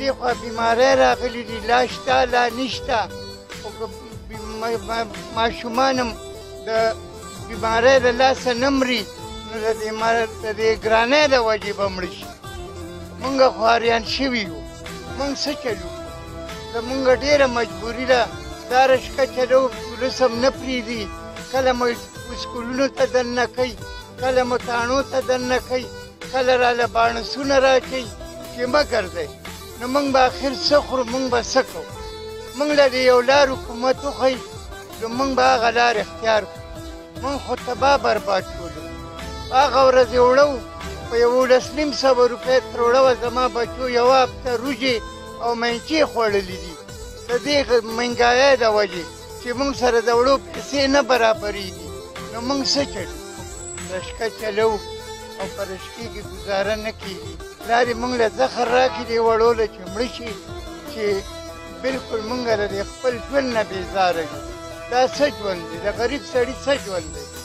دې خوا بیماری راغلي دي، لا شته لا نشته. خو ماشومان هم د بیماری له لاسه نه مري، نو د دې ګرانۍ د وجې به مړه شي. مونږ خواريان شوي یو، مونږ څه چلو؟ زمونږ ډېره مجبوري ده. دا رشقه چلو پولیس هم نه پرېږدي، کله مو سکولونو ته دننه کوي، کله مو تاڼو ته دننه کوي، کله راله باڼسونه راچوي چې مه ګرځئ. نو مونږ به اخر څه خورو؟ مونږ به څه کوو؟ مونږ له د یو لار حکومت وښیي، نو مونږ به هغه لار اختیار کړو. مونږ خو تباه برباد کړو. هغه ورځ یې وړه وو، په 11,500 روپۍ تر وړه وه زما بچو یوه هفته روژې او مینچې خوړلي دي د دې مهنګایۍ د وجې چې مونږ سره د وړو پیسې نه برابرېږي. نو مونږ څه چلو؟ رشقه چلو او په رشقې کې ګزاره نه کېږي. لارې مونږ له زخر راکړي دې وړو له چې مړه شي، چې بلکل مونږ له خپل ژوند نه بېزاره یو. دا څه ژوند دی؟ د غریب سړي څه ژوند دی؟